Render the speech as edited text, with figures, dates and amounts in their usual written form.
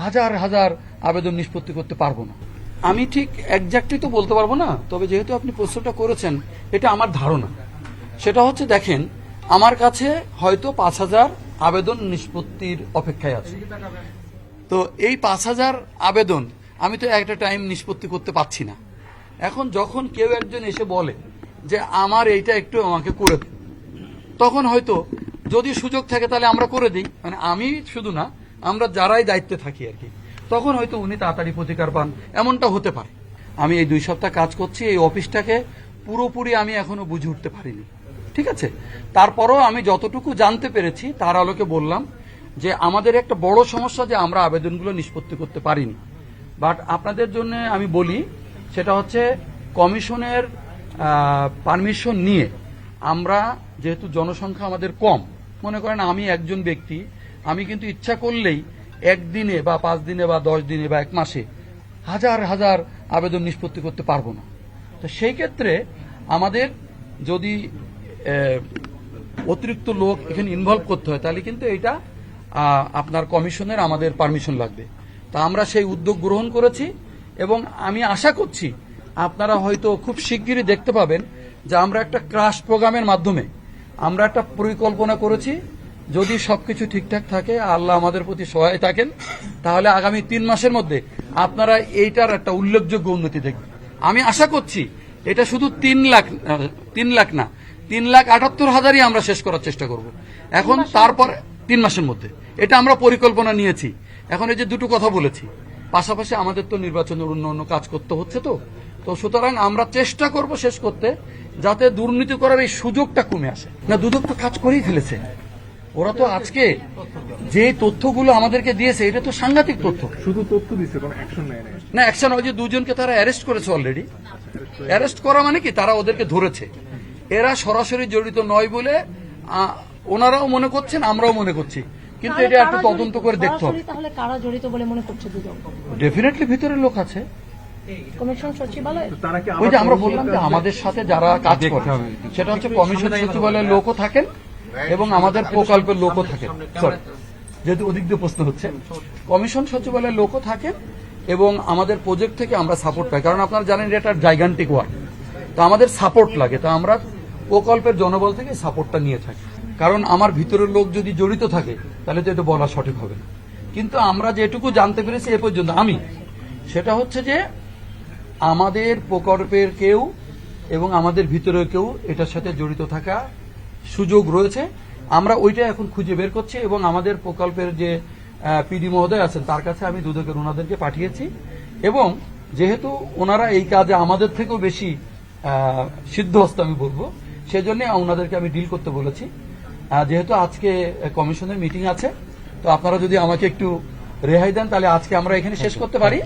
হাজার হাজার আবেদন নিষ্পত্তি করতে পারবো না। আমি ঠিক একজাক্টলি তো বলতে পারবো না, তবে যেহেতু আপনি প্রশ্নটা করেছেন, এটা আমার ধারণা। সেটা হচ্ছে, দেখেন, আমার কাছে হয়তো 5,000 আবেদন নিষ্পত্তির অপেক্ষায় আছে। তো এই 5,000 আবেদন আমি তো একটা টাইম নিষ্পত্তি করতে পারছি না। এখন যখন কেউ একজন এসে বলে যে আমার এইটা একটু আমাকে করে দিন, তখন হয়তো যদি সুযোগ থাকে তাহলে আমরা করে দিই, মানে আমি শুধু না, আমরা যারাই দায়িত্বে থাকি আর কি, তখন হয়তো উনি তাড়াতাড়ি প্রতিকার পান, এমনটা হতে পারে। আমি এই 2 সপ্তাহ কাজ করছি, এই অফিসটাকে পুরোপুরি আমি এখনো বুঝে উঠতে পারিনি, ঠিক আছে। তারপরও আমি যতটুকু জানতে পেরেছি তার আলোকে বললাম যে আমাদের একটা বড় সমস্যা যে আমরা আবেদনগুলো নিষ্পত্তি করতে পারিনি। বাট আপনাদের জন্য আমি বলি, সেটা হচ্ছে কমিশনের পারমিশন নিয়ে আমরা, যেহেতু জনসংখ্যা আমাদের কম, মনে করেন আমি একজন ব্যক্তি, আমি কিন্তু ইচ্ছা করলেই একদিনে বা 5 দিনে বা 10 দিনে বা 1 মাসে হাজার হাজার আবেদন নিষ্পত্তি করতে পারবো না। তো সেই ক্ষেত্রে আমাদের যদি অতিরিক্ত লোক এখানে ইনভলভ করতে হয়, তাহলে কিন্তু এটা আপনার কমিশনের আমাদের পারমিশন লাগবে। তা আমরা সেই উদ্যোগ গ্রহণ করেছি এবং আমি আশা করছি আপনারা হয়তো খুব শিগগিরই দেখতে পাবেন যে আমরা একটা ক্রাশ প্রোগ্রামের মাধ্যমে আমরা একটা পরিকল্পনা করেছি। যদি সবকিছু ঠিকঠাক থাকে, আল্লাহ আমাদের প্রতি সহায় থাকেন, তাহলে আগামী 3 মাসের মধ্যে আপনারা এইটার একটা উল্লেখযোগ্য উন্নতি দেখবেন। আমি আশা করছি এটা শুধু 3 লাখ না, 3,78,000ই আমরা শেষ করার চেষ্টা করব। এখন তারপর 3 মাসের মধ্যে এটা আমরা পরিকল্পনা নিয়েছি। এখন এই যে দুটো কথা বলেছি, পাশাপাশি আমাদের তো নির্বাচনের অন্য কাজ করতে হচ্ছে, তো সুতরাং আমরা চেষ্টা করব শেষ করতে, যাতে দুর্নীতি করার এই সুযোগটা কমে আসে। না, দুদক তো কাজ করেই ফেলেছে। ওরা তো আজকে যে তথ্যগুলো আমাদেরকে দিয়েছে, এটা তো সাংঘাতিক তথ্য। শুধু তথ্য দিচ্ছে, কোনো অ্যাকশন নেয় না, অ্যাকশন ওই যে 2 জনকে তারা অ্যারেস্ট করেছে অলরেডি। অ্যারেস্ট করা মানে কি, তারা ওদেরকে ধরেছে। এরা সরাসরি জড়িত নয় বলে ওনারাও মনে করছেন, আমরাও মনে করছি, কিন্তু এটা একটু তদন্ত করে দেখতে হবে। তাহলে কারা জড়িত বলে মনে করছে দুদক? ডেফিনেটলি ভিতরের লোক আছে। কমিশন সচিবালয়, ওই যে আমরা বললাম যে আমাদের সাথে যারা কাজ করে, সেটা হচ্ছে কমিশন সচিবালয়ের লোকও থাকেন এবং আমাদের প্রকল্পের লোকও থাকেন। সরি, যেহেতু ওদিক দিয়ে প্রশ্ন হচ্ছে, কমিশন সচিবালয়ের লোকও থাকেন এবং আমাদের প্রজেক্ট থেকে আমরা সাপোর্ট পাই। কারণ আপনারা জানেন এটা জাইগান্টিক ওয়ার্ক, তো আমাদের সাপোর্ট লাগে। তো আমরা প্রকল্পের জনবল থেকে সাপোর্টটা নিয়ে থাকি। কারণ আমার ভিতরের লোক যদি জড়িত থাকে তাহলে তো এটা বলা সঠিক হবে না। কিন্তু আমরা যেটুকু জানতে পেরেছি এ পর্যন্ত আমি, সেটা হচ্ছে যে আমাদের প্রকল্পের কেউ এবং আমাদের ভিতরের কেউ এটার সাথে জড়িত থাকা সুযোগ রয়েছে। আমরা ওইটা এখন খুঁজে বের করছি এবং আমাদের প্রকল্পের যে পিডি মহোদয় আছেন তার কাছে আমি দুদকের ওনাদেরকে পাঠিয়েছি। এবং যেহেতু ওনারা এই কাজে আমাদের থেকেও বেশি সিদ্ধহস্ত আমি বলবো, সেজন্য ওনাদেরকে আমি ডিল করতে বলেছি। যেহেতু আজকে কমিশনের মিটিং আছে, তো আপনারা যদি আমাকে একটু রেহাই দেন তাহলে আজকে আমরা এখানে শেষ করতে পারি।